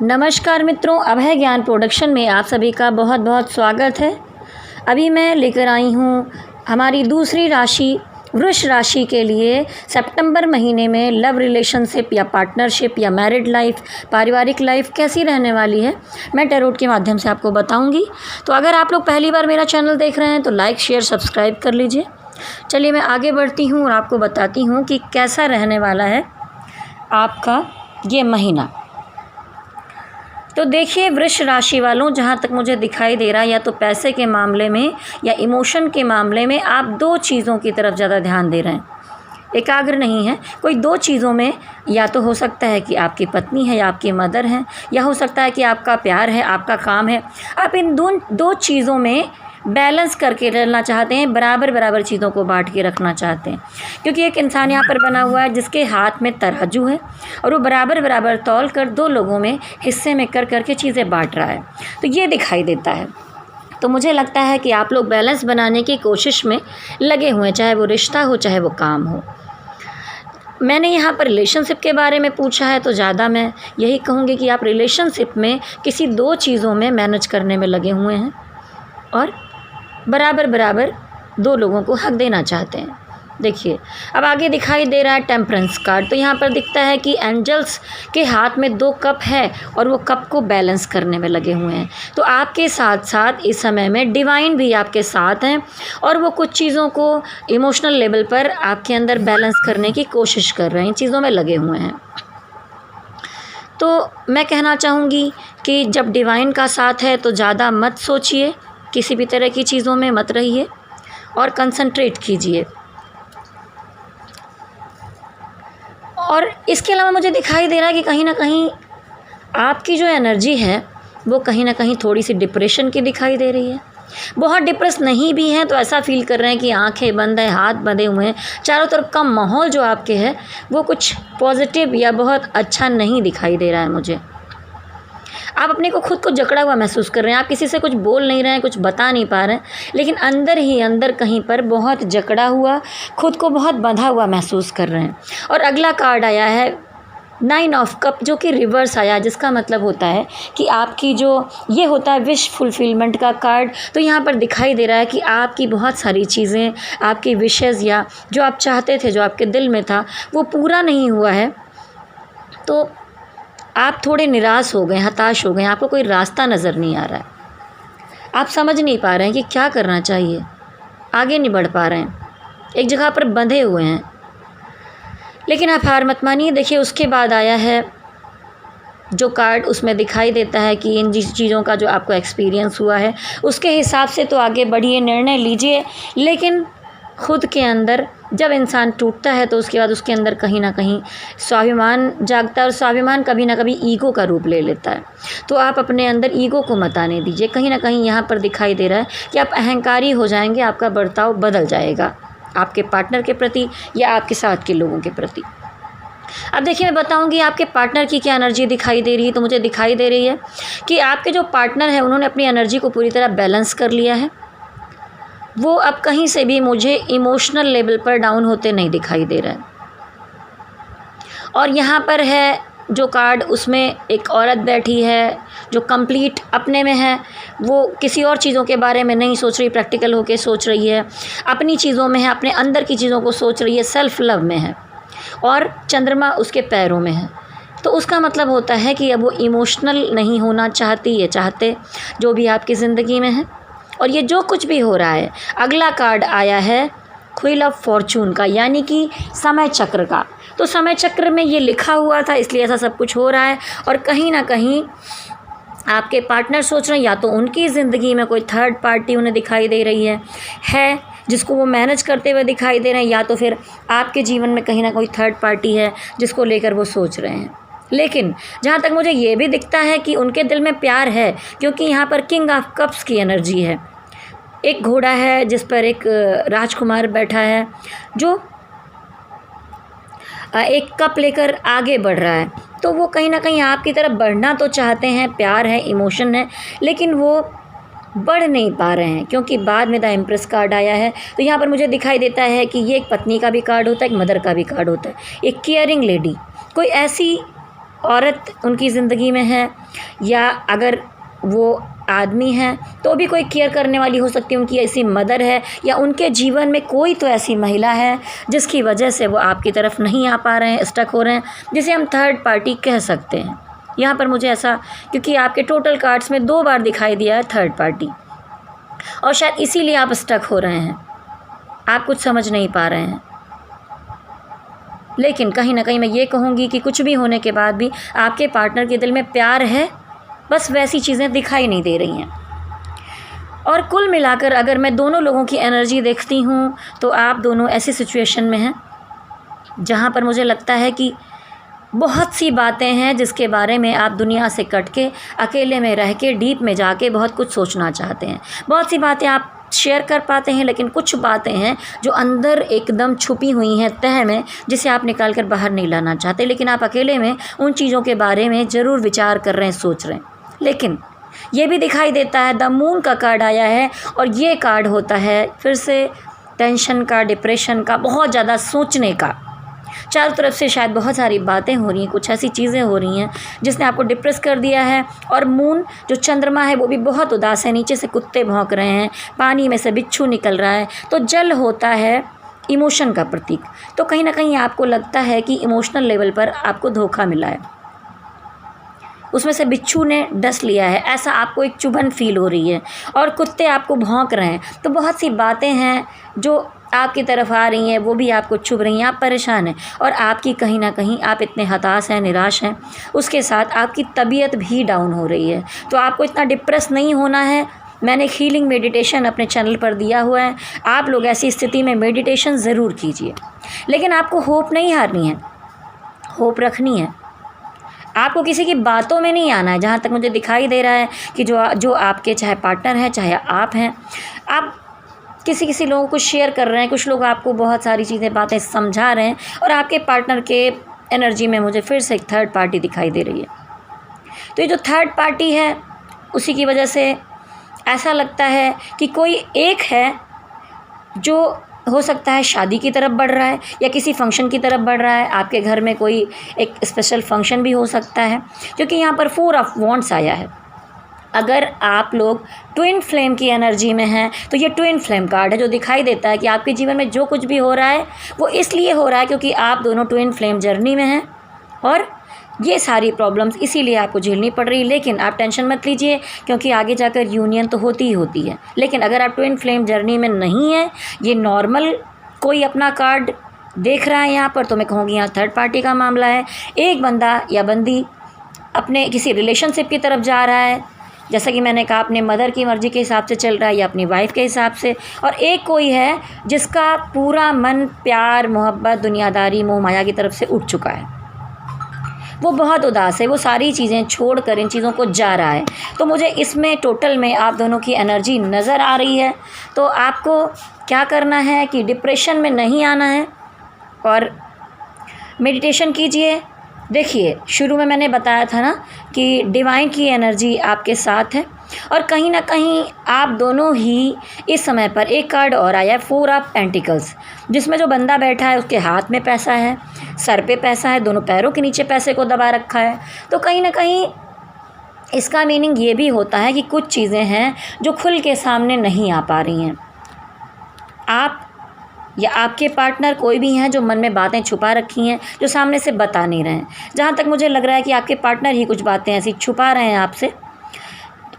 नमस्कार मित्रों, अभय ज्ञान प्रोडक्शन में आप सभी का बहुत बहुत स्वागत है। अभी मैं लेकर आई हूँ हमारी दूसरी राशि वृष राशि के लिए सितंबर महीने में लव रिलेशनशिप या पार्टनरशिप या मैरिड लाइफ, पारिवारिक लाइफ कैसी रहने वाली है, मैं टैरोट के माध्यम से आपको बताऊंगी। तो अगर आप लोग पहली बार मेरा चैनल देख रहे हैं तो लाइक शेयर सब्सक्राइब कर लीजिए। चलिए मैं आगे बढ़ती हूँ और आपको बताती हूँ कि कैसा रहने वाला है आपका ये महीना। तो देखिए वृष राशि वालों, जहाँ तक मुझे दिखाई दे रहा है या तो पैसे के मामले में या इमोशन के मामले में आप दो चीज़ों की तरफ ज़्यादा ध्यान दे रहे हैं, एकाग्र नहीं है। कोई दो चीज़ों में, या तो हो सकता है कि आपकी पत्नी है या आपकी मदर है, या हो सकता है कि आपका प्यार है, आपका काम है। आप इन दो चीज़ों में बैलेंस करके रहना चाहते हैं, बराबर बराबर चीज़ों को बांट के रखना चाहते हैं। क्योंकि एक इंसान यहाँ पर बना हुआ है जिसके हाथ में तराजू है और वो बराबर बराबर तौल कर दो लोगों में हिस्से में कर करके चीज़ें बांट रहा है, तो ये दिखाई देता है। तो मुझे लगता है कि आप लोग बैलेंस बनाने की कोशिश में लगे हुए हैं, चाहे वो रिश्ता हो चाहे वो काम हो। मैंने यहाँ पर रिलेशनशिप के बारे में पूछा है, तो ज़्यादा मैं यही कहूँगी कि आप रिलेशनशिप में किसी दो चीज़ों में मैनेज करने में लगे हुए हैं और बराबर बराबर दो लोगों को हक देना चाहते हैं। देखिए अब आगे दिखाई दे रहा है टेम्परेंस कार्ड। तो यहाँ पर दिखता है कि एंजल्स के हाथ में दो कप है और वो कप को बैलेंस करने में लगे हुए हैं। तो आपके साथ साथ इस समय में डिवाइन भी आपके साथ हैं और वो कुछ चीज़ों को इमोशनल लेवल पर आपके अंदर बैलेंस करने की कोशिश कर रहे हैं, इन चीज़ों में लगे हुए हैं। तो मैं कहना चाहूँगी कि जब डिवाइन का साथ है तो ज़्यादा मत सोचिए, किसी भी तरह की चीज़ों में मत रहिए और कंसंट्रेट कीजिए। और इसके अलावा मुझे दिखाई दे रहा है कि कहीं ना कहीं आपकी जो एनर्जी है वो कहीं ना कहीं थोड़ी सी डिप्रेशन की दिखाई दे रही है। बहुत डिप्रेस नहीं भी हैं तो ऐसा फील कर रहे हैं कि आंखें बंद हैं, हाथ बंधे हुए हैं, चारों तरफ का माहौल जो आपके है वो कुछ पॉजिटिव या बहुत अच्छा नहीं दिखाई दे रहा है मुझे। आप अपने को खुद को जकड़ा हुआ महसूस कर रहे हैं, आप किसी से कुछ बोल नहीं रहे हैं, कुछ बता नहीं पा रहे हैं, लेकिन अंदर ही अंदर कहीं पर बहुत जकड़ा हुआ, खुद को बहुत बंधा हुआ महसूस कर रहे हैं। और अगला कार्ड आया है 9 ऑफ कप, जो कि रिवर्स आया, जिसका मतलब होता है कि आपकी जो ये होता है विश फुलफिलमेंट का कार्ड। तो यहाँ पर दिखाई दे रहा है कि आपकी बहुत सारी चीज़ें, आपकी विशेज़ या जो आप चाहते थे, जो आपके दिल में था, वो पूरा नहीं हुआ है। तो आप थोड़े निराश हो गए, हताश हो गए, आपको कोई रास्ता नज़र नहीं आ रहा है, आप समझ नहीं पा रहे हैं कि क्या करना चाहिए, आगे नहीं बढ़ पा रहे हैं, एक जगह पर बंधे हुए हैं। लेकिन आप हार मत मानिए। देखिए उसके बाद आया है जो कार्ड, उसमें दिखाई देता है कि इन जिस चीज़ों का जो आपको एक्सपीरियंस हुआ है उसके हिसाब से तो आगे बढ़िए, निर्णय लीजिए। लेकिन खुद के अंदर जब इंसान टूटता है तो उसके बाद उसके अंदर कहीं ना कहीं स्वाभिमान जागता है और स्वाभिमान कभी ना कभी ईगो का रूप ले लेता है। तो आप अपने अंदर ईगो को मत आने दीजिए। कहीं ना कहीं यहाँ पर दिखाई दे रहा है कि आप अहंकारी हो जाएंगे, आपका बर्ताव बदल जाएगा आपके पार्टनर के प्रति या आपके साथ के लोगों के प्रति। अब देखिए मैं बताऊंगी आपके पार्टनर की क्या एनर्जी दिखाई दे रही है। तो मुझे दिखाई दे रही है कि आपके जो पार्टनर है उन्होंने अपनी एनर्जी को पूरी तरह बैलेंस कर लिया है। वो अब कहीं से भी मुझे इमोशनल लेवल पर डाउन होते नहीं दिखाई दे रहा है। और यहाँ पर है जो कार्ड, उसमें एक औरत बैठी है जो कंप्लीट अपने में है, वो किसी और चीज़ों के बारे में नहीं सोच रही, प्रैक्टिकल होके सोच रही है, अपनी चीज़ों में है, अपने अंदर की चीज़ों को सोच रही है, सेल्फ लव में है। और चंद्रमा उसके पैरों में है। तो उसका मतलब होता है कि अब वो इमोशनल नहीं होना चाहती, ये चाहते जो भी आपकी ज़िंदगी में है। और ये जो कुछ भी हो रहा है, अगला कार्ड आया है व्हील ऑफ फॉर्चून का, यानी कि समय चक्र का। तो समय चक्र में ये लिखा हुआ था, इसलिए ऐसा सब कुछ हो रहा है। और कहीं ना कहीं आपके पार्टनर सोच रहे हैं या तो उनकी ज़िंदगी में कोई थर्ड पार्टी उन्हें दिखाई दे रही है जिसको वो मैनेज करते हुए दिखाई दे रहे हैं, या तो फिर आपके जीवन में कहीं ना कोई थर्ड पार्टी है जिसको लेकर वो सोच रहे हैं। लेकिन जहाँ तक मुझे ये भी दिखता है कि उनके दिल में प्यार है, क्योंकि यहाँ पर किंग ऑफ कप्स की एनर्जी है। एक घोड़ा है जिस पर एक राजकुमार बैठा है जो एक कप लेकर आगे बढ़ रहा है। तो वो कहीं ना कहीं आपकी तरफ बढ़ना तो चाहते हैं, प्यार है, इमोशन है, लेकिन वो बढ़ नहीं पा रहे हैं क्योंकि बाद में द एम्प्रेस कार्ड आया है। तो यहाँ पर मुझे दिखाई देता है कि ये एक पत्नी का भी कार्ड होता है, एक मदर का भी कार्ड होता है, एक केयरिंग लेडी, कोई ऐसी औरत उनकी ज़िंदगी में है, या अगर वो आदमी हैं तो भी कोई केयर करने वाली हो सकती है, उनकी ऐसी मदर है, या उनके जीवन में कोई तो ऐसी महिला है जिसकी वजह से वो आपकी तरफ नहीं आ पा रहे हैं, स्टक हो रहे हैं, जिसे हम थर्ड पार्टी कह सकते हैं। यहाँ पर मुझे ऐसा, क्योंकि आपके टोटल कार्ड्स में 2 बार दिखाई दिया है थर्ड पार्टी, और शायद इसीलिए आप स्टक हो रहे हैं, आप कुछ समझ नहीं पा रहे हैं। लेकिन कहीं ना कहीं मैं ये कहूँगी कि कुछ भी होने के बाद भी आपके पार्टनर के दिल में प्यार है, बस वैसी चीज़ें दिखाई नहीं दे रही हैं। और कुल मिलाकर अगर मैं दोनों लोगों की एनर्जी देखती हूँ तो आप दोनों ऐसी सिचुएशन में हैं जहाँ पर मुझे लगता है कि बहुत सी बातें हैं जिसके बारे में आप दुनिया से कट के अकेले में रह के डीप में जाके बहुत कुछ सोचना चाहते हैं। बहुत सी बातें आप शेयर कर पाते हैं, लेकिन कुछ बातें हैं जो अंदर एकदम छुपी हुई हैं तह में, जिसे आप निकाल कर बाहर नहीं लाना चाहते, लेकिन आप अकेले में उन चीज़ों के बारे में ज़रूर विचार कर रहे हैं, सोच रहे हैं। लेकिन ये भी दिखाई देता है, द मून का कार्ड आया है, और ये कार्ड होता है फिर से टेंशन का, डिप्रेशन का, बहुत ज़्यादा सोचने का। चारों तरफ से शायद बहुत सारी बातें हो रही हैं, कुछ ऐसी चीज़ें हो रही हैं जिसने आपको डिप्रेस कर दिया है। और मून जो चंद्रमा है वो भी बहुत उदास है, नीचे से कुत्ते भौंक रहे हैं, पानी में से बिच्छू निकल रहा है। तो जल होता है इमोशन का प्रतीक, तो कहीं ना कहीं आपको लगता है कि इमोशनल लेवल पर आपको धोखा मिला है, उसमें से बिच्छू ने डस लिया है, ऐसा आपको एक चुभन फील हो रही है, और कुत्ते आपको भौंक रहे हैं। तो बहुत सी बातें हैं जो आपकी तरफ आ रही हैं, वो भी आपको चुभ रही हैं, आप परेशान हैं, और आपकी कहीं ना कहीं आप इतने हताश हैं, निराश हैं, उसके साथ आपकी तबीयत भी डाउन हो रही है। तो आपको इतना डिप्रेस नहीं होना है। मैंने हीलिंग मेडिटेशन अपने चैनल पर दिया हुआ है, आप लोग ऐसी स्थिति में मेडिटेशन ज़रूर कीजिए। लेकिन आपको होप नहीं हारनी है, होप रखनी है। आपको किसी की बातों में नहीं आना है। जहाँ तक मुझे दिखाई दे रहा है कि जो आपके चाहे पार्टनर हैं, चाहे आप हैं, आप किसी लोगों को शेयर कर रहे हैं, कुछ लोग आपको बहुत सारी चीज़ें, बातें समझा रहे हैं, और आपके पार्टनर के एनर्जी में मुझे फिर से एक थर्ड पार्टी दिखाई दे रही है। तो ये जो थर्ड पार्टी है उसी की वजह से ऐसा लगता है कि कोई एक है जो हो सकता है शादी की तरफ बढ़ रहा है, या किसी फंक्शन की तरफ बढ़ रहा है। आपके घर में कोई एक स्पेशल फंक्शन भी हो सकता है, क्योंकि यहाँ पर 4 ऑफ वॉन्ड्स आया है। अगर आप लोग ट्विन फ्लेम की एनर्जी में हैं तो ये ट्विन फ्लेम कार्ड है, जो दिखाई देता है कि आपके जीवन में जो कुछ भी हो रहा है वो इसलिए हो रहा है क्योंकि आप दोनों ट्विन फ्लेम जर्नी में हैं, और ये सारी प्रॉब्लम्स इसीलिए आपको झेलनी पड़ रही है। लेकिन आप टेंशन मत लीजिए, क्योंकि आगे जाकर यूनियन तो होती ही होती है। लेकिन अगर आप ट्विन फ्लेम जर्नी में नहीं हैं, ये नॉर्मल कोई अपना कार्ड देख रहा है यहाँ पर, तो मैं कहूँगी यहाँ थर्ड पार्टी का मामला है। एक बंदा या बंदी अपने किसी रिलेशनशिप की तरफ जा रहा है, जैसा कि मैंने कहा अपने मदर की मर्ज़ी के हिसाब से चल रहा है या अपनी वाइफ के हिसाब से। और एक कोई है जिसका पूरा मन प्यार, मोहब्बत, दुनियादारी, मोह माया की तरफ से उठ चुका है, वो बहुत उदास है, वो सारी चीज़ें छोड़कर इन चीज़ों को जा रहा है। तो मुझे इसमें टोटल में आप दोनों की एनर्जी नज़र आ रही है। तो आपको क्या करना है कि डिप्रेशन में नहीं आना है और मेडिटेशन कीजिए। देखिए, शुरू में मैंने बताया था ना कि डिवाइन की एनर्जी आपके साथ है, और कहीं ना कहीं आप दोनों ही इस समय पर एक कार्ड और आया है 4 ऑफ पेंटिकल्स, जिसमें जो बंदा बैठा है उसके हाथ में पैसा है, सर पे पैसा है, दोनों पैरों के नीचे पैसे को दबा रखा है। तो कहीं ना कहीं इसका मीनिंग ये भी होता है कि कुछ चीज़ें हैं जो खुल के सामने नहीं आ पा रही हैं। आप या आपके पार्टनर कोई भी हैं जो मन में बातें छुपा रखी हैं, जो सामने से बता नहीं रहे हैं। जहाँ तक मुझे लग रहा है कि आपके पार्टनर ही कुछ बातें ऐसी छुपा रहे हैं आपसे,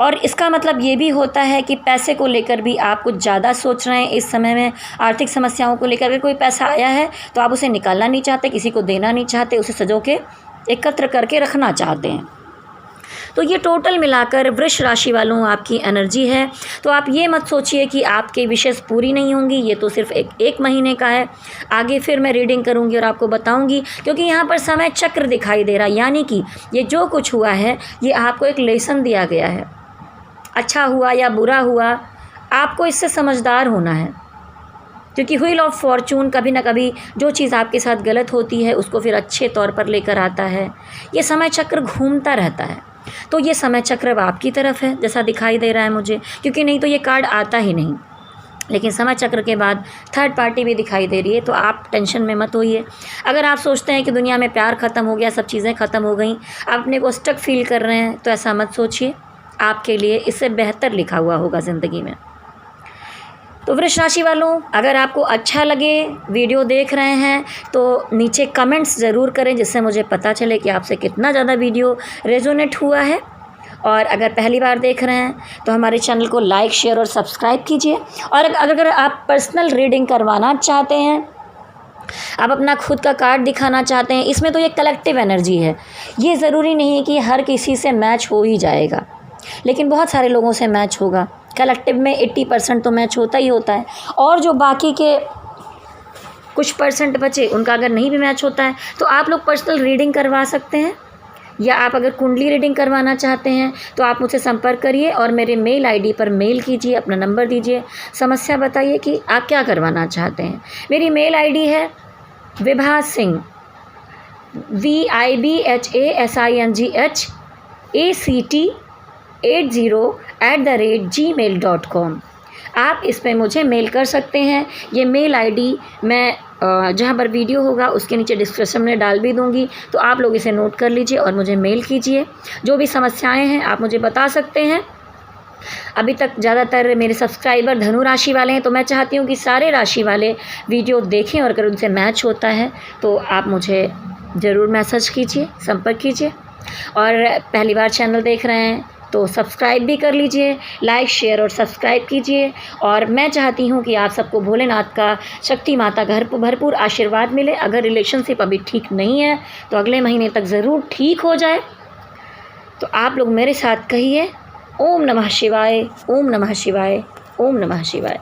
और इसका मतलब ये भी होता है कि पैसे को लेकर भी आप कुछ ज़्यादा सोच रहे हैं इस समय में। आर्थिक समस्याओं को लेकर अगर कोई पैसा आया है तो आप उसे निकालना नहीं चाहते, किसी को देना नहीं चाहते, उसे सजो के एकत्र करके रखना चाहते हैं। तो ये टोटल मिलाकर वृष राशि वालों आपकी एनर्जी है। तो आप ये मत सोचिए कि आपके विशेष पूरी नहीं होंगी, ये तो सिर्फ एक महीने का है। आगे फिर मैं रीडिंग करूँगी और आपको बताऊँगी, क्योंकि यहाँ पर समय चक्र दिखाई दे रहा है, यानी कि ये जो कुछ हुआ है ये आपको एक लेसन दिया गया है। अच्छा हुआ या बुरा हुआ, आपको इससे समझदार होना है, क्योंकि व्हील ऑफ फॉर्चून कभी ना कभी जो चीज़ आपके साथ गलत होती है उसको फिर अच्छे तौर पर लेकर आता है। ये समय चक्र घूमता रहता है। तो ये समय चक्र अब आपकी तरफ है जैसा दिखाई दे रहा है मुझे, क्योंकि नहीं तो ये कार्ड आता ही नहीं। लेकिन समय चक्र के बाद थर्ड पार्टी भी दिखाई दे रही है, तो आप टेंशन में मत होइए। अगर आप सोचते हैं कि दुनिया में प्यार ख़त्म हो गया, सब चीज़ें ख़त्म हो गई, आप अपने को स्टक फील कर रहे हैं, तो ऐसा मत सोचिए। आपके लिए इससे बेहतर लिखा हुआ होगा ज़िंदगी में। तो वृष राशि वालों, अगर आपको अच्छा लगे, वीडियो देख रहे हैं, तो नीचे कमेंट्स ज़रूर करें, जिससे मुझे पता चले कि आपसे कितना ज़्यादा वीडियो रेजोनेट हुआ है। और अगर पहली बार देख रहे हैं तो हमारे चैनल को लाइक, शेयर और सब्सक्राइब कीजिए। और अगर आप पर्सनल रीडिंग करवाना चाहते हैं, आप अपना खुद का कार्ड दिखाना चाहते हैं, इसमें तो ये कलेक्टिव एनर्जी है, ये ज़रूरी नहीं है कि हर किसी से मैच हो ही जाएगा, लेकिन बहुत सारे लोगों से मैच होगा। कलेक्टिव में 80% तो मैच होता ही होता है, और जो बाकी के कुछ परसेंट बचे उनका अगर नहीं भी मैच होता है तो आप लोग पर्सनल रीडिंग करवा सकते हैं। या आप अगर कुंडली रीडिंग करवाना चाहते हैं तो आप मुझसे संपर्क करिए और मेरे मेल आईडी पर मेल कीजिए, अपना नंबर दीजिए, समस्या बताइए कि आप क्या करवाना चाहते हैं। मेरी मेल आईडी है विभा सिंह VIBHASINGHACT80@gmail.com। आप इस पर मुझे मेल कर सकते हैं। ये मेल आईडी मैं जहाँ पर वीडियो होगा उसके नीचे डिस्क्रिप्शन में डाल भी दूँगी, तो आप लोग इसे नोट कर लीजिए और मुझे मेल कीजिए। जो भी समस्याएं हैं आप मुझे बता सकते हैं। अभी तक ज़्यादातर मेरे सब्सक्राइबर धनु राशि वाले हैं, तो मैं चाहती हूँ कि सारे राशि वाले वीडियो देखें, और अगर उनसे मैच होता है तो आप मुझे ज़रूर मैसेज कीजिए, संपर्क कीजिए। और पहली बार चैनल देख रहे हैं तो सब्सक्राइब भी कर लीजिए, लाइक, शेयर और सब्सक्राइब कीजिए। और मैं चाहती हूँ कि आप सबको भोलेनाथ का, शक्ति माता का भरपूर आशीर्वाद मिले। अगर रिलेशनशिप अभी ठीक नहीं है तो अगले महीने तक ज़रूर ठीक हो जाए। तो आप लोग मेरे साथ कहिए, ओम नमः शिवाय, ओम नमः शिवाय, ओम नमः शिवाय।